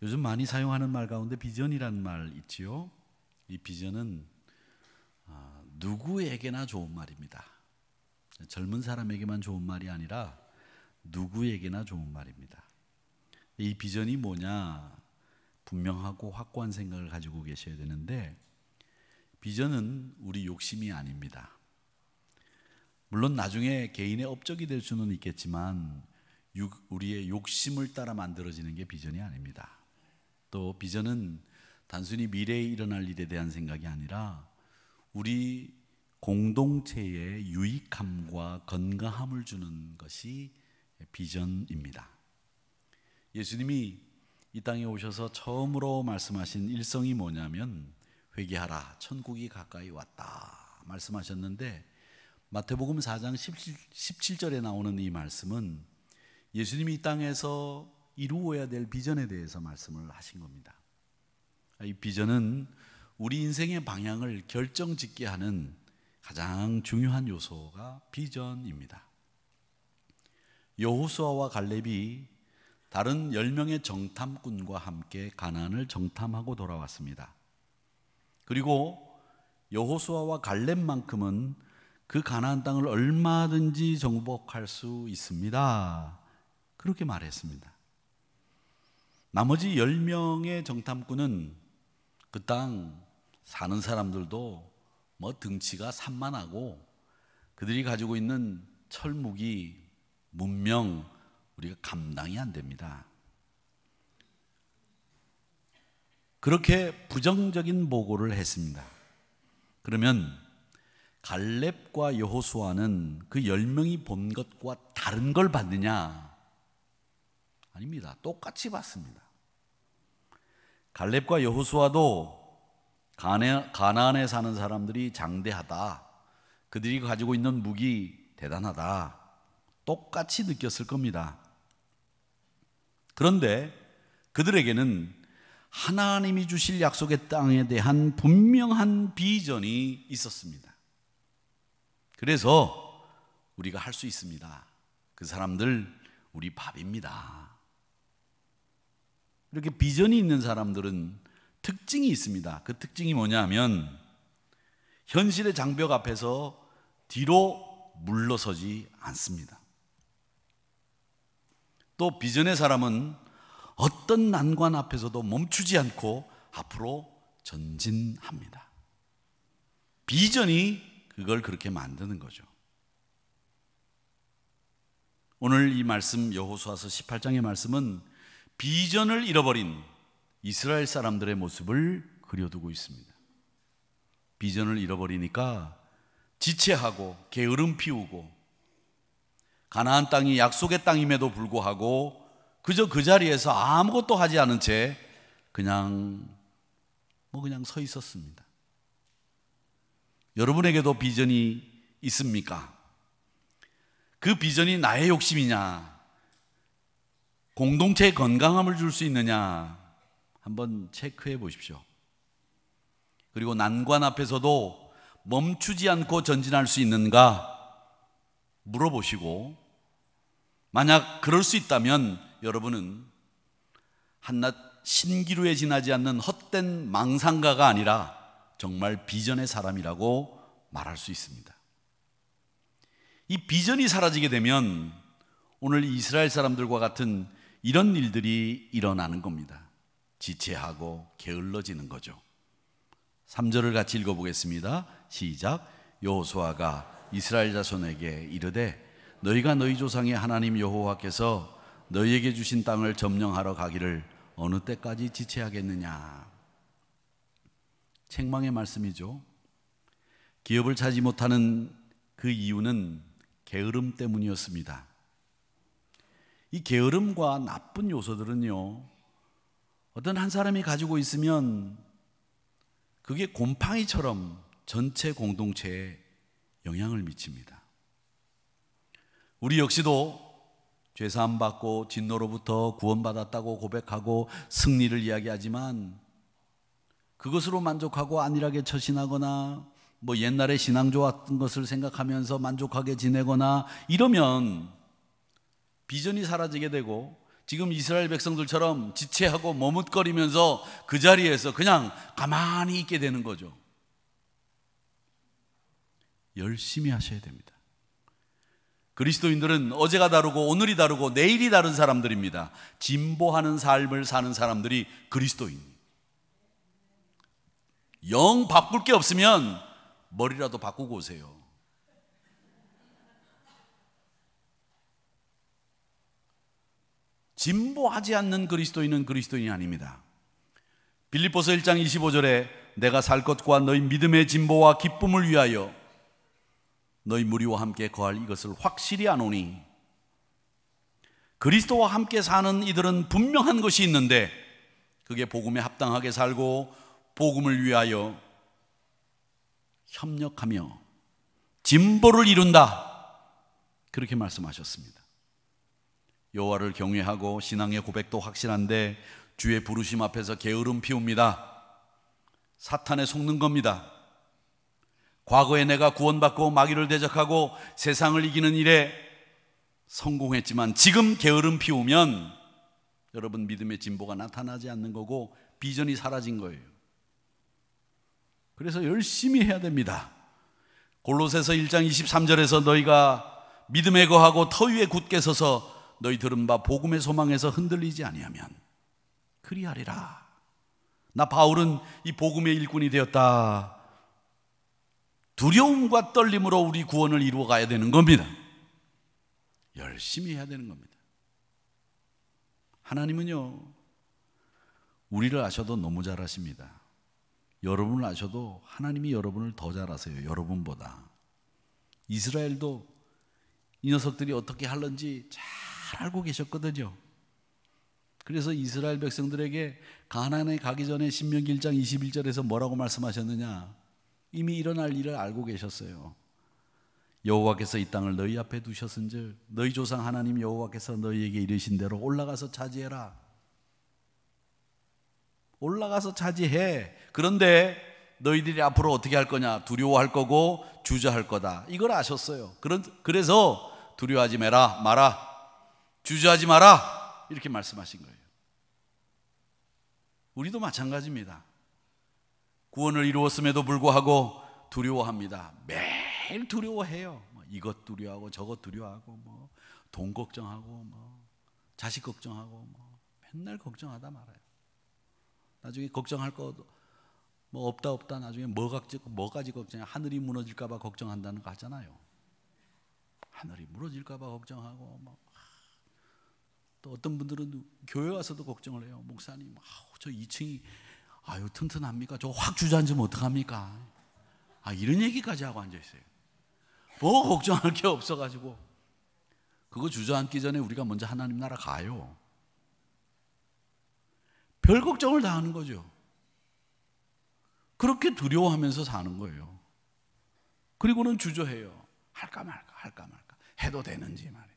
요즘 많이 사용하는 말 가운데 비전이라는 말 있지요. 이 비전은 누구에게나 좋은 말입니다. 젊은 사람에게만 좋은 말이 아니라 누구에게나 좋은 말입니다. 이 비전이 뭐냐, 분명하고 확고한 생각을 가지고 계셔야 되는데, 비전은 우리 욕심이 아닙니다. 물론 나중에 개인의 업적이 될 수는 있겠지만 우리의 욕심을 따라 만들어지는 게 비전이 아닙니다. 또 비전은 단순히 미래에 일어날 일에 대한 생각이 아니라 우리 공동체에 유익함과 건강함을 주는 것이 비전입니다. 예수님이 이 땅에 오셔서 처음으로 말씀하신 일성이 뭐냐면 회개하라, 천국이 가까이 왔다 말씀하셨는데, 마태복음 4장 17절에 나오는 이 말씀은 예수님이 이 땅에서 이루어야 될 비전에 대해서 말씀을 하신 겁니다. 이 비전은 우리 인생의 방향을 결정짓게 하는 가장 중요한 요소가 비전입니다. 여호수아와 갈렙이 다른 10명의 정탐꾼과 함께 가나안을 정탐하고 돌아왔습니다. 그리고 여호수아와 갈렙만큼은 그 가나안 땅을 얼마든지 정복할 수 있습니다, 그렇게 말했습니다. 나머지 10명의 정탐꾼은 그 땅 사는 사람들도 등치가 산만하고 그들이 가지고 있는 철무기, 문명, 우리가 감당이 안 됩니다. 그렇게 부정적인 보고를 했습니다. 그러면 갈렙과 여호수아는 그 10명이 본 것과 다른 걸 봤느냐? 아닙니다. 똑같이 봤습니다. 갈렙과 여호수아도 가나안에 사는 사람들이 장대하다, 그들이 가지고 있는 무기 대단하다, 똑같이 느꼈을 겁니다. 그런데 그들에게는 하나님이 주실 약속의 땅에 대한 분명한 비전이 있었습니다. 그래서 우리가 할 수 있습니다. 그 사람들 우리 밥입니다. 이렇게 비전이 있는 사람들은 특징이 있습니다. 그 특징이 뭐냐면 현실의 장벽 앞에서 뒤로 물러서지 않습니다. 또 비전의 사람은 어떤 난관 앞에서도 멈추지 않고 앞으로 전진합니다. 비전이 그걸 그렇게 만드는 거죠. 오늘 이 말씀, 여호수아서 18장의 말씀은 비전을 잃어버린 이스라엘 사람들의 모습을 그려두고 있습니다. 비전을 잃어버리니까 지체하고 게으름 피우고, 가나안 땅이 약속의 땅임에도 불구하고 그저 그 자리에서 아무것도 하지 않은 채 그냥 서 있었습니다. 여러분에게도 비전이 있습니까? 그 비전이 나의 욕심이냐, 공동체에 건강함을 줄 수 있느냐, 한번 체크해 보십시오. 그리고 난관 앞에서도 멈추지 않고 전진할 수 있는가 물어보시고, 만약 그럴 수 있다면 여러분은 한낱 신기루에 지나지 않는 헛된 망상가가 아니라 정말 비전의 사람이라고 말할 수 있습니다. 이 비전이 사라지게 되면 오늘 이스라엘 사람들과 같은 이런 일들이 일어나는 겁니다. 지체하고 게을러지는 거죠. 3절을 같이 읽어보겠습니다. 시작. 여호수아가 이스라엘 자손에게 이르되 너희가 너희 조상의 하나님 여호와께서 너희에게 주신 땅을 점령하러 가기를 어느 때까지 지체하겠느냐. 책망의 말씀이죠. 기업을 차지 못하는 그 이유는 게으름 때문이었습니다. 이 게으름과 나쁜 요소들은요, 어떤 한 사람이 가지고 있으면 그게 곰팡이처럼 전체 공동체에 영향을 미칩니다. 우리 역시도 죄사함 받고 진노로부터 구원받았다고 고백하고 승리를 이야기하지만 그것으로 만족하고 안일하게 처신하거나 옛날에 신앙 좋았던 것을 생각하면서 만족하게 지내거나 이러면 비전이 사라지게 되고 지금 이스라엘 백성들처럼 지체하고 머뭇거리면서 그 자리에서 그냥 가만히 있게 되는 거죠. 열심히 하셔야 됩니다. 그리스도인들은 어제가 다르고 오늘이 다르고 내일이 다른 사람들입니다. 진보하는 삶을 사는 사람들이 그리스도인. 영 바꿀 게 없으면 머리라도 바꾸고 오세요. 진보하지 않는 그리스도인은 그리스도인이 아닙니다. 빌립보서 1장 25절에 내가 살 것과 너희 믿음의 진보와 기쁨을 위하여 너희 무리와 함께 거할 이것을 확실히 아노니, 그리스도와 함께 사는 이들은 분명한 것이 있는데 그게 복음에 합당하게 살고 복음을 위하여 협력하며 진보를 이룬다, 그렇게 말씀하셨습니다. 여호와를 경외하고 신앙의 고백도 확실한데 주의 부르심 앞에서 게으름 피웁니다. 사탄에 속는 겁니다. 과거에 내가 구원받고 마귀를 대적하고 세상을 이기는 일에 성공했지만 지금 게으름 피우면 여러분 믿음의 진보가 나타나지 않는 거고 비전이 사라진 거예요. 그래서 열심히 해야 됩니다. 골로새서 1장 23절에서 너희가 믿음에 거하고 터 위에 굳게 서서 너희 들은 바 복음의 소망에서 흔들리지 아니하면 그리하리라. 나 바울은 이 복음의 일꾼이 되었다. 두려움과 떨림으로 우리 구원을 이루어 가야 되는 겁니다. 열심히 해야 되는 겁니다. 하나님은요, 우리를 아셔도 너무 잘 아십니다. 여러분을 아셔도 하나님이 여러분을 더 잘 아세요. 여러분보다. 이스라엘도 이 녀석들이 어떻게 하는지 잘 알고 계셨거든요. 그래서 이스라엘 백성들에게 가나안에 가기 전에 신명기 1장 21절에서 뭐라고 말씀하셨느냐? 이미 일어날 일을 알고 계셨어요. 여호와께서 이 땅을 너희 앞에 두셨은즉 너희 조상 하나님 여호와께서 너희에게 이르신 대로 올라가서 차지해라. 올라가서 차지해. 그런데 너희들이 앞으로 어떻게 할 거냐? 두려워할 거고 주저할 거다. 이걸 아셨어요. 그래서 두려워하지 마라. 주저하지 마라. 이렇게 말씀하신 거예요. 우리도 마찬가지입니다. 구원을 이루었음에도 불구하고 두려워합니다. 매일 두려워해요. 이것 두려워하고 저것 두려워하고 돈 걱정하고 자식 걱정하고 맨날 걱정하다 말아요. 나중에 걱정할 거 없다 나중에 뭐까지 걱정해? 하늘이 무너질까 봐 걱정한다는 거 하잖아요. 하늘이 무너질까 봐 걱정하고 또 어떤 분들은 교회 와서도 걱정을 해요. 목사님, 저 2층이 튼튼합니까? 저거 확 주저앉으면 어떡합니까? 이런 얘기까지 하고 앉아있어요. 뭐 걱정할 게 없어가지고. 그거 주저앉기 전에 우리가 먼저 하나님 나라 가요. 별 걱정을 다 하는 거죠. 그렇게 두려워하면서 사는 거예요. 그리고는 주저해요. 할까 말까 해도 되는지 말이죠.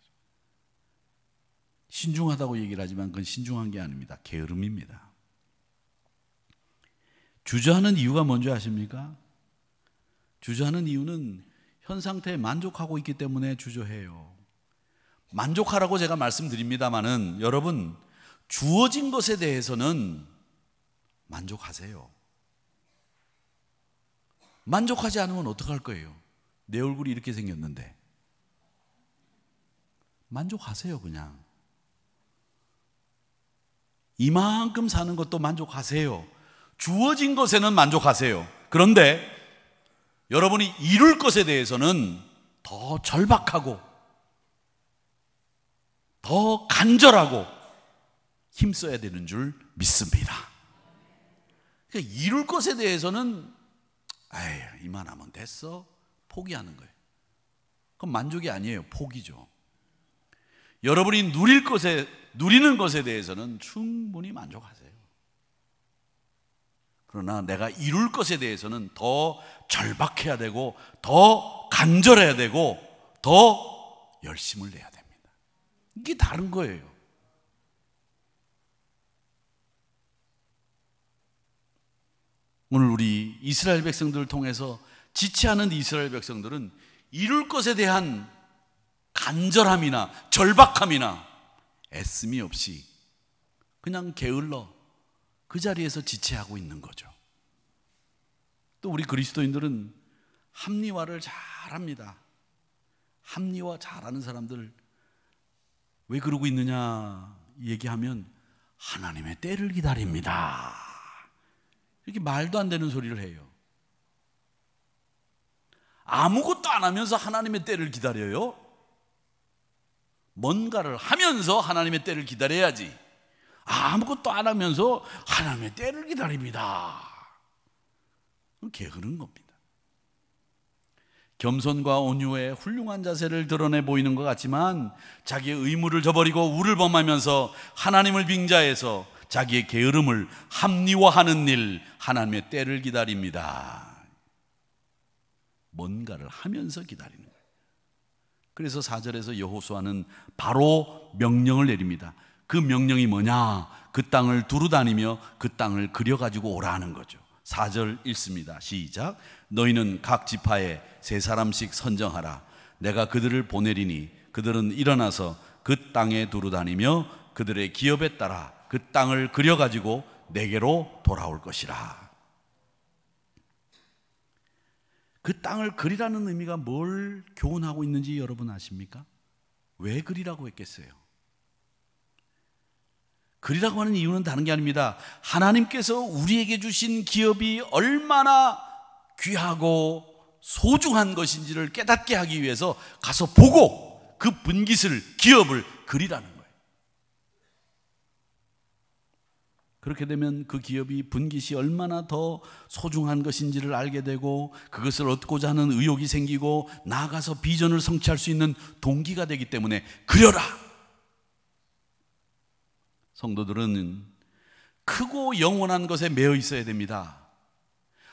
신중하다고 얘기를 하지만 그건 신중한 게 아닙니다. 게으름입니다. 주저하는 이유가 뭔지 아십니까? 주저하는 이유는 현 상태에 만족하고 있기 때문에 주저해요. 만족하라고 제가 말씀드립니다마는 여러분, 주어진 것에 대해서는 만족하세요. 만족하지 않으면 어떡할 거예요? 내 얼굴이 이렇게 생겼는데. 만족하세요. 그냥 이만큼 사는 것도 만족하세요. 주어진 것에는 만족하세요. 그런데 여러분이 이룰 것에 대해서는 더 절박하고 더 간절하고 힘써야 되는 줄 믿습니다. 그러니까 이룰 것에 대해서는 이만하면 됐어, 포기하는 거예요. 그럼 만족이 아니에요. 포기죠. 여러분이 누리는 것에 대해서는 충분히 만족하세요. 그러나 내가 이룰 것에 대해서는 더 절박해야 되고 더 간절해야 되고 더 열심을 내야 됩니다. 이게 다른 거예요. 오늘 우리 이스라엘 백성들을 통해서 지체하는 이스라엘 백성들은 이룰 것에 대한 간절함이나 절박함이나 애씀이 없이 그냥 게을러 그 자리에서 지체하고 있는 거죠. 또 우리 그리스도인들은 합리화를 잘합니다. 합리화 잘하는 사람들 왜 그러고 있느냐 얘기하면 하나님의 때를 기다립니다. 이렇게 말도 안 되는 소리를 해요. 아무것도 안 하면서 하나님의 때를 기다려요? 뭔가를 하면서 하나님의 때를 기다려야지. 아무것도 안 하면서 하나님의 때를 기다립니다. 게으른 겁니다. 겸손과 온유의 훌륭한 자세를 드러내 보이는 것 같지만 자기의 의무를 저버리고 우를 범하면서 하나님을 빙자해서 자기의 게으름을 합리화하는 일, 하나님의 때를 기다립니다. 뭔가를 하면서 기다리는 거예요. 그래서 4절에서 여호수아는 바로 명령을 내립니다. 그 명령이 뭐냐? 그 땅을 두루다니며 그 땅을 그려가지고 오라는 거죠. 4절 읽습니다. 시작. 너희는 각 지파에 3사람씩 선정하라. 내가 그들을 보내리니 그들은 일어나서 그 땅에 두루다니며 그들의 기업에 따라 그 땅을 그려가지고 내게로 돌아올 것이라. 그 땅을 그리라는 의미가 뭘 교훈하고 있는지 여러분 아십니까? 왜 그리라고 했겠어요? 그리라고 하는 이유는 다른 게 아닙니다. 하나님께서 우리에게 주신 기업이 얼마나 귀하고 소중한 것인지를 깨닫게 하기 위해서 가서 보고 그 분깃을, 기업을 그리라는 거예요. 그렇게 되면 그 기업이, 분깃이 얼마나 더 소중한 것인지를 알게 되고 그것을 얻고자 하는 의욕이 생기고 나아가서 비전을 성취할 수 있는 동기가 되기 때문에 그려라. 성도들은 크고 영원한 것에 매여 있어야 됩니다.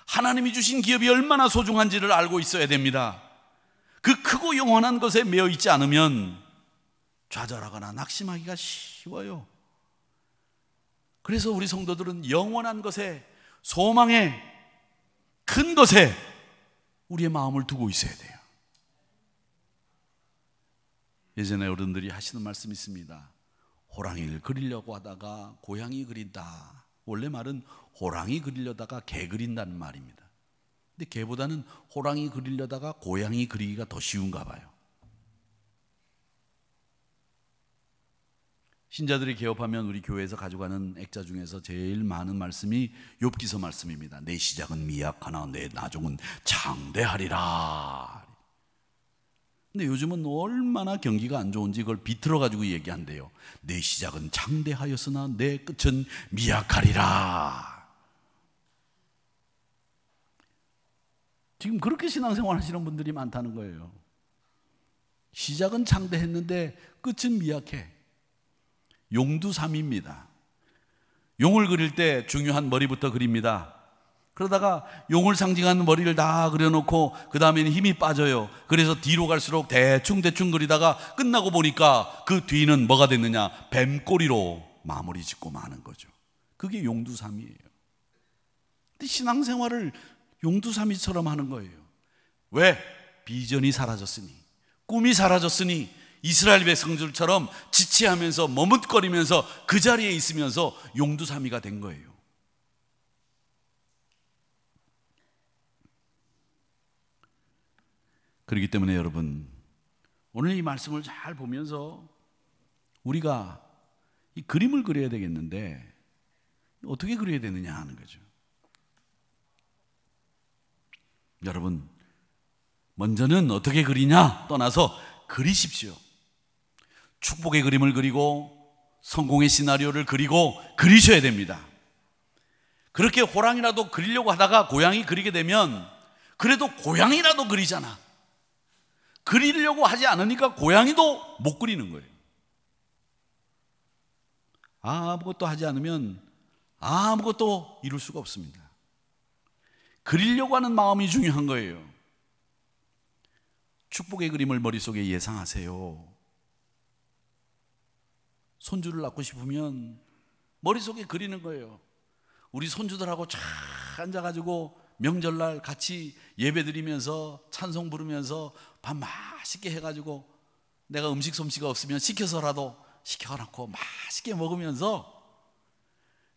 하나님이 주신 기업이 얼마나 소중한지를 알고 있어야 됩니다. 그 크고 영원한 것에 매여 있지 않으면 좌절하거나 낙심하기가 쉬워요. 그래서 우리 성도들은 영원한 것에, 소망에, 큰 것에 우리의 마음을 두고 있어야 돼요. 예전에 어른들이 하시는 말씀이 있습니다. 호랑이를 그리려고 하다가 고양이 그린다. 원래 말은 호랑이 그리려다가 개 그린다는 말입니다. 근데 개보다는 호랑이 그리려다가 고양이 그리기가 더 쉬운가 봐요. 신자들이 개업하면 우리 교회에서 가져가는 액자 중에서 제일 많은 말씀이 욥기서 말씀입니다. 내 시작은 미약하나 내 나중은 장대하리라. 근데 요즘은 얼마나 경기가 안 좋은지 그걸 비틀어 가지고 얘기한대요. 내 시작은 장대하였으나 내 끝은 미약하리라. 지금 그렇게 신앙생활 하시는 분들이 많다는 거예요. 시작은 장대했는데 끝은 미약해. 용두삼입니다. 용을 그릴 때 중요한 머리부터 그립니다. 그러다가 용을 상징하는 머리를 다 그려놓고 그 다음에는 힘이 빠져요. 그래서 뒤로 갈수록 대충 그리다가 끝나고 보니까 그 뒤는 뭐가 됐느냐? 뱀꼬리로 마무리 짓고 마는 거죠. 그게 용두삼이에요. 근데 신앙생활을 용두삼이처럼 하는 거예요. 왜? 비전이 사라졌으니, 꿈이 사라졌으니 이스라엘 백성들처럼 지체하면서 머뭇거리면서 그 자리에 있으면서 용두삼이가 된 거예요. 그렇기 때문에 여러분, 오늘 이 말씀을 잘 보면서 우리가 이 그림을 그려야 되겠는데 어떻게 그려야 되느냐 하는 거죠. 여러분, 먼저는 어떻게 그리냐 떠나서 그리십시오. 축복의 그림을 그리고 성공의 시나리오를 그리고 그리셔야 됩니다. 그렇게 호랑이라도 그리려고 하다가 고양이 그리게 되면 그래도 고양이라도 그리잖아. 그리려고 하지 않으니까 고양이도 못 그리는 거예요. 아무것도 하지 않으면 아무것도 이룰 수가 없습니다. 그리려고 하는 마음이 중요한 거예요. 축복의 그림을 머릿속에 예상하세요. 손주를 낳고 싶으면 머릿속에 그리는 거예요. 우리 손주들하고 쫙 앉아가지고 명절날 같이 예배드리면서 찬송 부르면서 밥 맛있게 해가지고 내가 음식 솜씨가 없으면 시켜서라도 시켜놓고 맛있게 먹으면서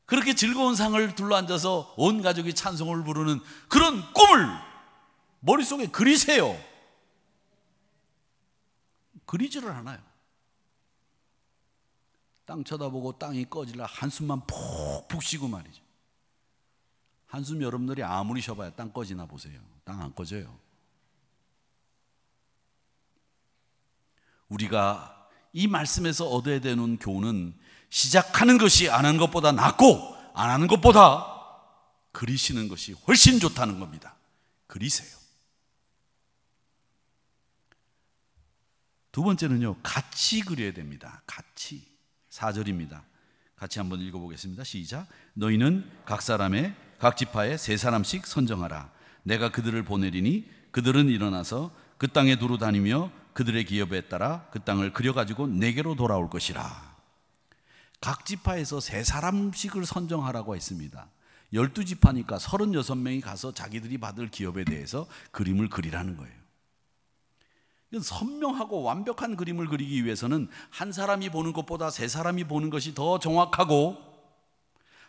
그렇게 즐거운 상을 둘러앉아서 온 가족이 찬송을 부르는 그런 꿈을 머릿속에 그리세요. 그리지를 않아요. 땅 쳐다보고 땅이 꺼질라 한숨만 푹푹 쉬고 말이죠. 한숨 여러분들이 아무리 쉬어봐야 땅 꺼지나 보세요. 땅 안 꺼져요. 우리가 이 말씀에서 얻어야 되는 교훈은 시작하는 것이 안 하는 것보다 낫고 안 하는 것보다 그리시는 것이 훨씬 좋다는 겁니다. 그리세요. 두 번째는요, 같이 그려야 됩니다. 같이. 4절입니다. 같이 한번 읽어보겠습니다. 시작. 너희는 각 사람의 각 지파에 3사람씩 선정하라. 내가 그들을 보내리니 그들은 일어나서 그 땅에 두루 다니며 그들의 기업에 따라 그 땅을 그려가지고 내게로 돌아올 것이라. 각 지파에서 3사람씩을 선정하라고 했습니다. 12지파니까 36명이 가서 자기들이 받을 기업에 대해서 그림을 그리라는 거예요. 선명하고 완벽한 그림을 그리기 위해서는 한 사람이 보는 것보다 3사람이 보는 것이 더 정확하고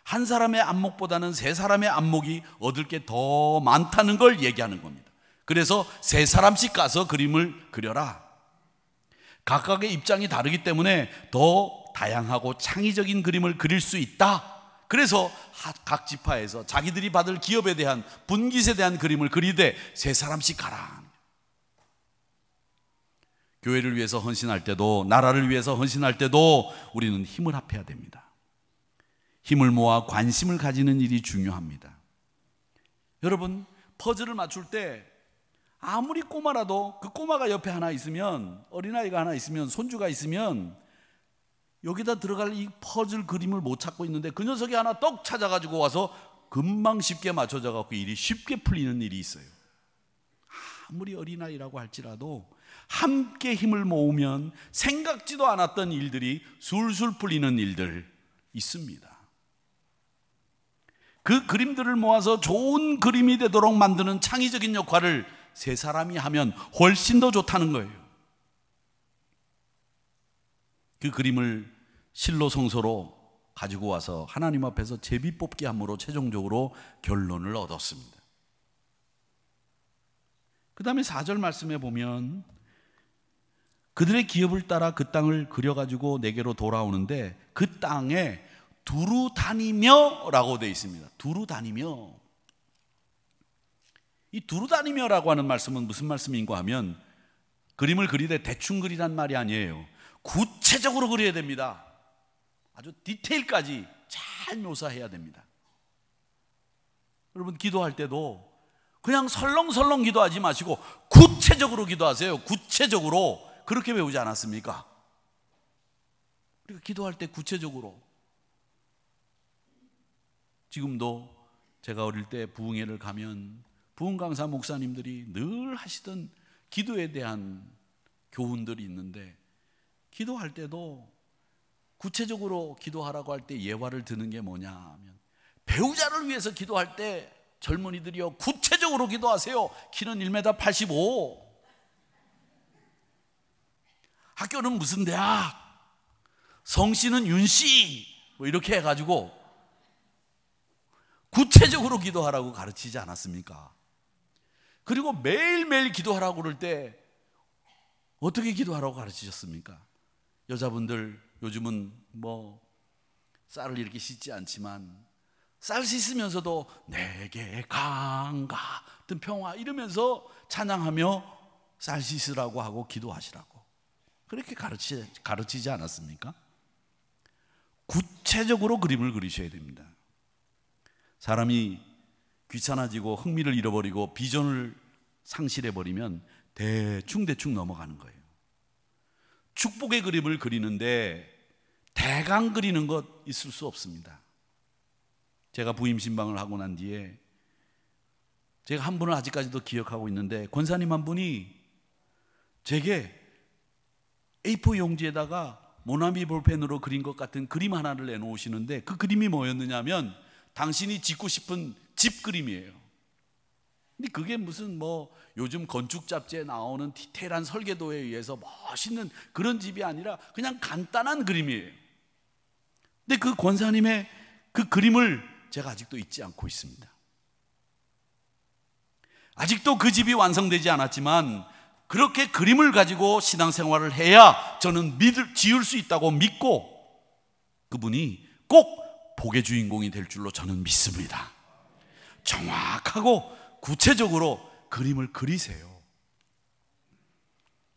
한 사람의 안목보다는 3사람의 안목이 얻을 게 더 많다는 걸 얘기하는 겁니다. 그래서 3사람씩 가서 그림을 그려라. 각각의 입장이 다르기 때문에 더 다양하고 창의적인 그림을 그릴 수 있다. 그래서 각 지파에서 자기들이 받을 기업에 대한 분깃에 대한 그림을 그리되 3사람씩 가라. 교회를 위해서 헌신할 때도 나라를 위해서 헌신할 때도 우리는 힘을 합해야 됩니다. 힘을 모아 관심을 가지는 일이 중요합니다. 여러분, 퍼즐을 맞출 때 아무리 꼬마라도 그 꼬마가 옆에 하나 있으면, 어린아이가 하나 있으면, 손주가 있으면 여기다 들어갈 이 퍼즐 그림을 못 찾고 있는데 그 녀석이 하나 떡 찾아가지고 와서 금방 쉽게 맞춰져 갖고 일이 쉽게 풀리는 일이 있어요. 아무리 어린아이라고 할지라도 함께 힘을 모으면 생각지도 않았던 일들이 술술 풀리는 일들 있습니다. 그 그림들을 모아서 좋은 그림이 되도록 만드는 창의적인 역할을 3사람이 하면 훨씬 더 좋다는 거예요. 그 그림을 실로 성소로 가지고 와서 하나님 앞에서 제비 뽑기 함으로 최종적으로 결론을 얻었습니다. 그 다음에 4절 말씀에 보면 그들의 기업을 따라 그 땅을 그려가지고 내게로 돌아오는데 그 땅에 두루 다니며 라고 되어 있습니다. 두루 다니며. 이 두루 다니며라고 하는 말씀은 무슨 말씀인가 하면 그림을 그리되 대충 그리란 말이 아니에요. 구체적으로 그려야 됩니다. 아주 디테일까지 잘 묘사해야 됩니다. 여러분, 기도할 때도 그냥 설렁설렁 기도하지 마시고 구체적으로 기도하세요. 구체적으로. 그렇게 배우지 않았습니까? 우리가 기도할 때 구체적으로. 지금도 제가 어릴 때 부흥회를 가면 부흥 강사 목사님들이 늘 하시던 기도에 대한 교훈들이 있는데, 기도할 때도 구체적으로 기도하라고 할 때 예화를 드는 게 뭐냐 하면, 배우자를 위해서 기도할 때 젊은이들이요, 구체적으로 기도하세요. 키는 1m 85. 학교는 무슨 대학, 성씨는 윤씨, 뭐 이렇게 해가지고 구체적으로 기도하라고 가르치지 않았습니까? 그리고 매일매일 기도하라고 그럴 때 어떻게 기도하라고 가르치셨습니까? 여자분들 요즘은 뭐 쌀을 이렇게 씻지 않지만 쌀 씻으면서도 내게 강가 같은 평화 이러면서 찬양하며 쌀 씻으라고 하고 기도하시라고 그렇게 가르치지 않았습니까? 구체적으로 그림을 그리셔야 됩니다. 사람이 귀찮아지고 흥미를 잃어버리고 비전을 상실해버리면 대충 넘어가는 거예요. 축복의 그림을 그리는데 대강 그리는 것 있을 수 없습니다. 제가 부임 신방을 하고 난 뒤에 제가 한 분을 아직까지도 기억하고 있는데, 권사님 한 분이 제게 A4 용지에다가 모나미 볼펜으로 그린 것 같은 그림 하나를 내놓으시는데, 그 그림이 뭐였느냐 하면 당신이 짓고 싶은 집 그림이에요. 근데 그게 무슨 뭐 요즘 건축 잡지에 나오는 디테일한 설계도에 의해서 멋있는 그런 집이 아니라 그냥 간단한 그림이에요. 근데 그 권사님의 그 그림을 제가 아직도 잊지 않고 있습니다. 아직도 그 집이 완성되지 않았지만 그렇게 그림을 가지고 신앙생활을 해야 저는 지을 수 있다고 믿고 그분이 꼭 복의 주인공이 될 줄로 저는 믿습니다. 정확하고 구체적으로 그림을 그리세요.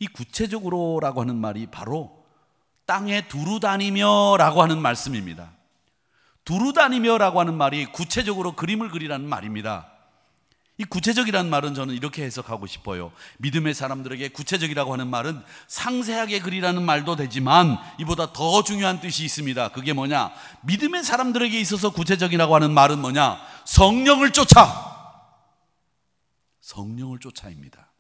이 구체적으로라고 하는 말이 바로 땅에 두루 다니며 라고 하는 말씀입니다. 두루 다니며 라고 하는 말이 구체적으로 그림을 그리라는 말입니다. 이 구체적이라는 말은 저는 이렇게 해석하고 싶어요. 믿음의 사람들에게 구체적이라고 하는 말은 상세하게 그리라는 말도 되지만 이보다 더 중요한 뜻이 있습니다. 그게 뭐냐? 믿음의 사람들에게 있어서 구체적이라고 하는 말은 뭐냐? 성령을 쫓아. 성령을 쫓아입니다.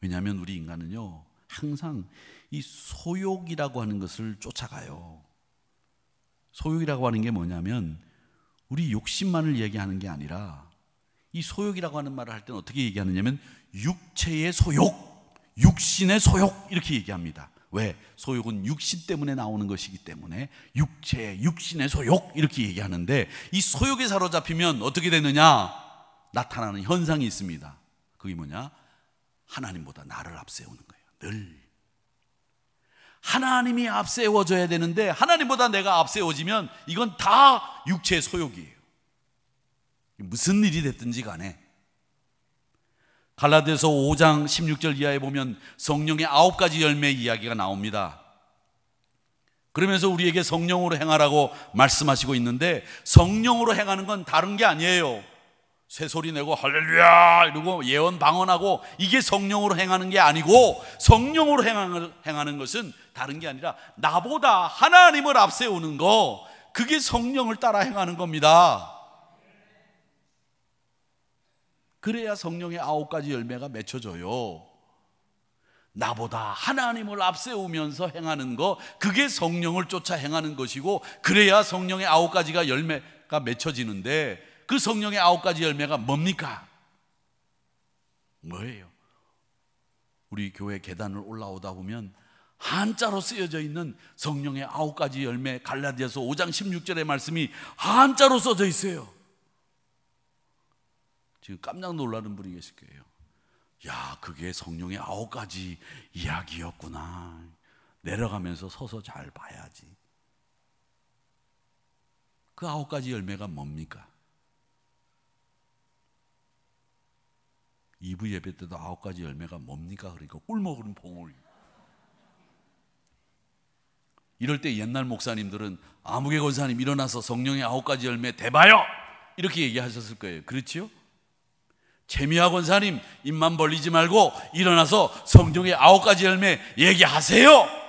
왜냐하면 우리 인간은요 항상 이 소욕이라고 하는 것을 쫓아가요. 소욕이라고 하는 게 뭐냐면 우리 욕심만을 얘기하는 게 아니라 이 소욕이라고 하는 말을 할 때는 어떻게 얘기하느냐면 육체의 소욕, 육신의 소욕 이렇게 얘기합니다. 왜? 소욕은 육신 때문에 나오는 것이기 때문에 육신의 소욕 이렇게 얘기하는데 이 소욕에 사로잡히면 어떻게 되느냐? 나타나는 현상이 있습니다. 그게 뭐냐? 하나님보다 나를 앞세우는 거예요. 늘 하나님이 앞세워져야 되는데 하나님보다 내가 앞세워지면 이건 다 육체의 소욕이에요. 무슨 일이 됐든지 간에 갈라디아서 5장 16절 이하에 보면 성령의 9가지 열매 이야기가 나옵니다. 그러면서 우리에게 성령으로 행하라고 말씀하시고 있는데 행하는 행하는 건 다른 게 아니에요. 쇠소리 내고 할렐루야 이러고 예언 방언하고 이게 성령으로 행하는 게 아니고 성령으로 행하는 것은 다른 게 아니라 나보다 하나님을 앞세우는 거, 그게 성령을 따라 행하는 겁니다. 그래야 성령의 9가지 열매가 맺혀져요. 나보다 하나님을 앞세우면서 행하는 거, 그게 성령을 쫓아 행하는 것이고 그래야 성령의 9가지가 열매가 맺혀지는데 그 성령의 9가지 열매가 뭡니까? 뭐예요? 우리 교회 계단을 올라오다 보면 한자로 쓰여져 있는 성령의 9가지 열매, 갈라디아서 5장 16절의 말씀이 한자로 써져 있어요. 지금 깜짝 놀라는 분이 계실 거예요. 야, 그게 성령의 9가지 이야기였구나. 내려가면서 서서 잘 봐야지. 그 9가지 열매가 뭡니까? 2부 예배 때도 9가지 열매가 뭡니까? 그러니까 꿀먹은 봉우리. 이럴 때 옛날 목사님들은 아무개 권사님 일어나서 성령의 9가지 열매 대봐요 이렇게 얘기하셨을 거예요. 그렇지요? 재미와 권사님 입만 벌리지 말고 일어나서 성령의 9가지 열매 얘기하세요.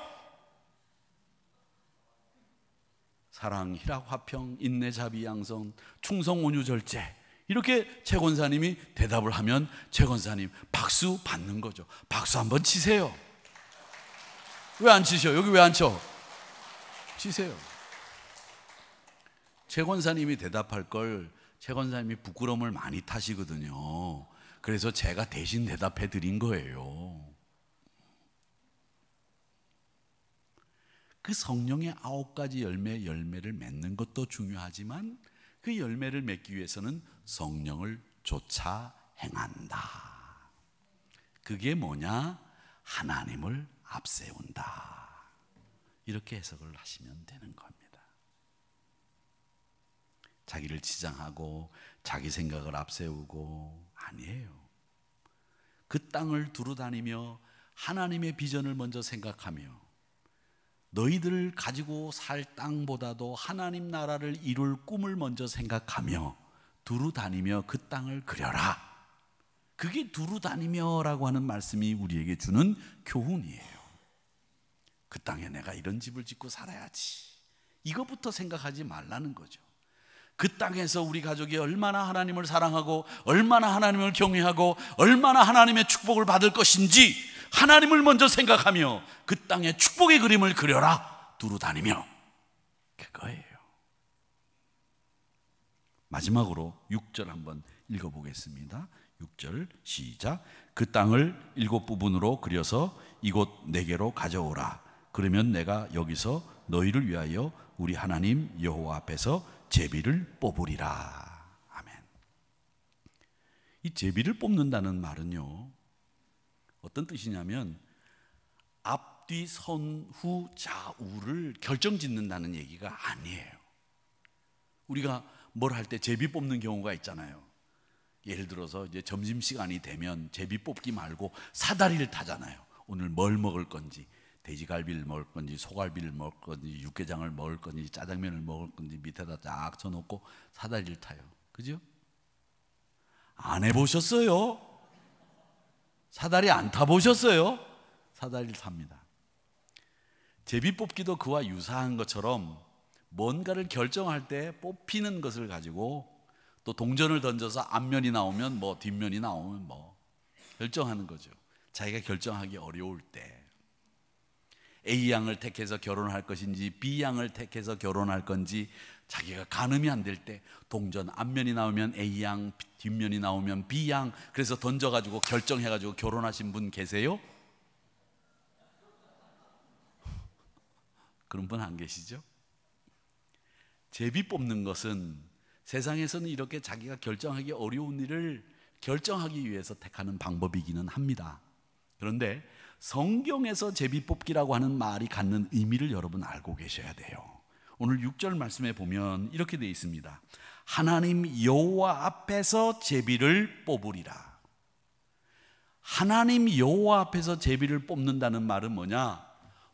사랑, 희락, 화평, 인내, 자비, 양성, 충성, 온유, 절제, 이렇게 최 권사님이 대답을 하면 최 권사님 박수 받는 거죠. 박수 한번 치세요. 왜 안 치셔? 여기 왜 안 쳐? 치세요. 최 권사님이 대답할 걸 최 권사님이 부끄러움을 많이 타시거든요. 그래서 제가 대신 대답해 드린 거예요. 그 성령의 9가지 열매를 맺는 것도 중요하지만 그 열매를 맺기 위해서는 성령을 쫓아 행한다. 그게 뭐냐? 하나님을 앞세운다. 이렇게 해석을 하시면 되는 겁니다. 자기를 치장하고 자기 생각을 앞세우고 아니에요. 그 땅을 두루다니며 하나님의 비전을 먼저 생각하며 너희들 가지고 살 땅보다도 하나님 나라를 이룰 꿈을 먼저 생각하며 두루다니며 그 땅을 그려라. 그게 두루다니며라고 하는 말씀이 우리에게 주는 교훈이에요. 그 땅에 내가 이런 집을 짓고 살아야지. 이것부터 생각하지 말라는 거죠. 그 땅에서 우리 가족이 얼마나 하나님을 사랑하고 얼마나 하나님을 경외하고 얼마나 하나님의 축복을 받을 것인지 하나님을 먼저 생각하며 그 땅에 축복의 그림을 그려라. 두루다니며. 그거예요. 마지막으로 6절 한번 읽어보겠습니다. 6절 시작. 그 땅을 7부분으로 그려서 이곳 내게로 가져오라. 그러면 내가 여기서 너희를 위하여 우리 하나님 여호와 앞에서 제비를 뽑으리라. 아멘. 이 제비를 뽑는다는 말은요, 어떤 뜻이냐면 앞뒤 선후 좌우를 결정짓는다는 얘기가 아니에요. 우리가 뭘 할 때 제비 뽑는 경우가 있잖아요. 예를 들어서 이제 점심시간이 되면 제비 뽑기 말고 사다리를 타잖아요. 오늘 뭘 먹을 건지, 돼지갈비를 먹을 건지, 소갈비를 먹을 건지, 육개장을 먹을 건지, 짜장면을 먹을 건지 밑에다 쫙 쳐놓고 사다리를 타요. 그죠? 안 해보셨어요? 사다리 안 타보셨어요? 사다리를 탑니다. 제비 뽑기도 그와 유사한 것처럼 뭔가를 결정할 때 뽑히는 것을 가지고 또 동전을 던져서 앞면이 나오면 뭐 뒷면이 나오면 뭐 결정하는 거죠. 자기가 결정하기 어려울 때 A양을 택해서 결혼할 것인지 B양을 택해서 결혼할 건지 자기가 가늠이 안 될 때 동전 앞면이 나오면 A양, 뒷면이 나오면 B양, 그래서 던져가지고 결정해가지고 결혼하신 분 계세요? 그런 분 안 계시죠? 제비 뽑는 것은 세상에서는 이렇게 자기가 결정하기 어려운 일을 결정하기 위해서 택하는 방법이기는 합니다. 그런데 성경에서 제비 뽑기라고 하는 말이 갖는 의미를 여러분 알고 계셔야 돼요. 오늘 6절 말씀에 보면 이렇게 되어 있습니다. 하나님 여호와 앞에서 제비를 뽑으리라. 하나님 여호와 앞에서 제비를 뽑는다는 말은 뭐냐?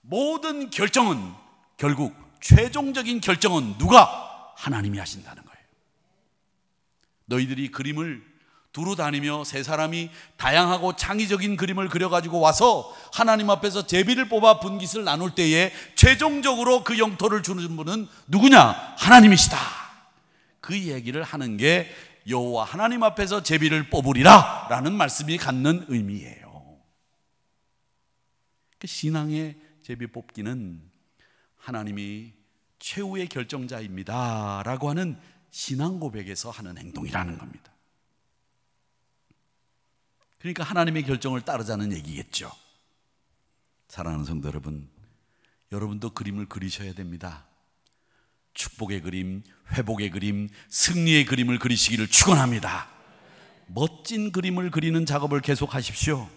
모든 결정은 결국 최종적인 결정은 누가? 하나님이 하신다는 거예요. 너희들이 그림을 두루 다니며 세 사람이 다양하고 창의적인 그림을 그려가지고 와서 하나님 앞에서 제비를 뽑아 분깃을 나눌 때에 최종적으로 그 영토를 주는 분은 누구냐? 하나님이시다. 그 얘기를 하는 게 여호와 하나님 앞에서 제비를 뽑으리라 라는 말씀이 갖는 의미예요. 신앙의 제비 뽑기는 하나님이 최후의 결정자입니다 라고 하는 신앙 고백에서 하는 행동이라는 겁니다. 그러니까 하나님의 결정을 따르자는 얘기겠죠. 사랑하는 성도 여러분, 여러분도 그림을 그리셔야 됩니다. 축복의 그림, 회복의 그림, 승리의 그림을 그리시기를 축원합니다. 멋진 그림을 그리는 작업을 계속하십시오.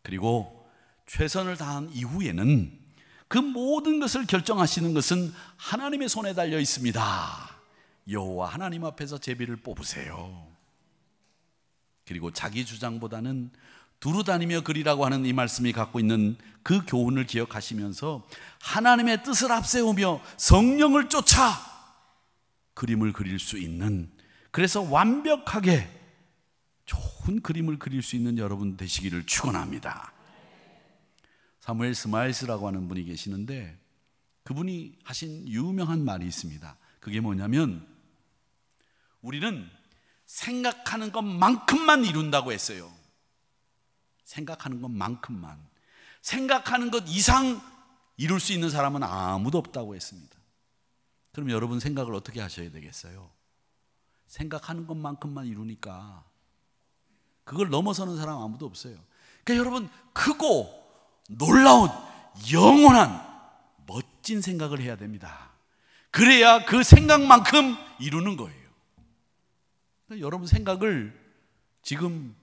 그리고 최선을 다한 이후에는 그 모든 것을 결정하시는 것은 하나님의 손에 달려 있습니다. 여호와 하나님 앞에서 제비를 뽑으세요. 그리고 자기 주장보다는 두루 다니며 그리라고 하는 이 말씀이 갖고 있는 그 교훈을 기억하시면서 하나님의 뜻을 앞세우며 성령을 쫓아 그림을 그릴 수 있는, 그래서 완벽하게 좋은 그림을 그릴 수 있는 여러분 되시기를 축원합니다. 사무엘 스마일스라고 하는 분이 계시는데 그분이 하신 유명한 말이 있습니다. 그게 뭐냐면 우리는 생각하는 것만큼만 이룬다고 했어요. 생각하는 것만큼만. 생각하는 것 이상 이룰 수 있는 사람은 아무도 없다고 했습니다. 그럼 여러분 생각을 어떻게 하셔야 되겠어요? 생각하는 것만큼만 이루니까 그걸 넘어서는 사람 아무도 없어요. 그러니까 여러분 크고 놀라운 영원한 멋진 생각을 해야 됩니다. 그래야 그 생각만큼 이루는 거예요. 그러니까 여러분 생각을 지금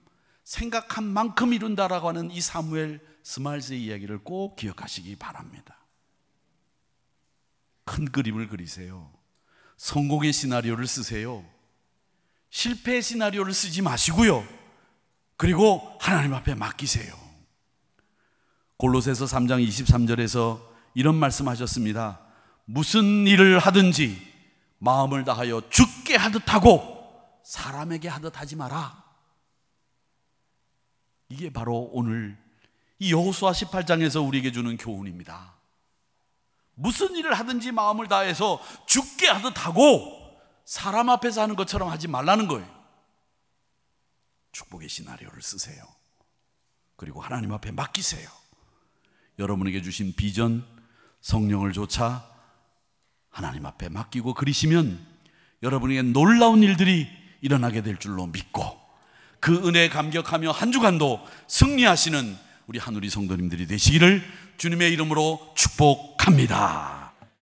생각한 만큼 이룬다라고 하는 이 사무엘 스마일스의 이야기를 꼭 기억하시기 바랍니다. 큰 그림을 그리세요. 성공의 시나리오를 쓰세요. 실패의 시나리오를 쓰지 마시고요. 그리고 하나님 앞에 맡기세요. 골로새서 3장 23절에서 이런 말씀하셨습니다. 무슨 일을 하든지 마음을 다하여 주께 하듯 하고 사람에게 하듯 하지 마라. 이게 바로 오늘 이 여호수아 18장에서 우리에게 주는 교훈입니다. 무슨 일을 하든지 마음을 다해서 주께 하듯 하고 사람 앞에서 하는 것처럼 하지 말라는 거예요. 축복의 시나리오를 쓰세요. 그리고 하나님 앞에 맡기세요. 여러분에게 주신 비전, 성령을 좇아 하나님 앞에 맡기고 그리시면 여러분에게 놀라운 일들이 일어나게 될 줄로 믿고 그 은혜에 감격하며 한 주간도 승리하시는 우리 한우리 성도님들이 되시기를 주님의 이름으로 축복합니다.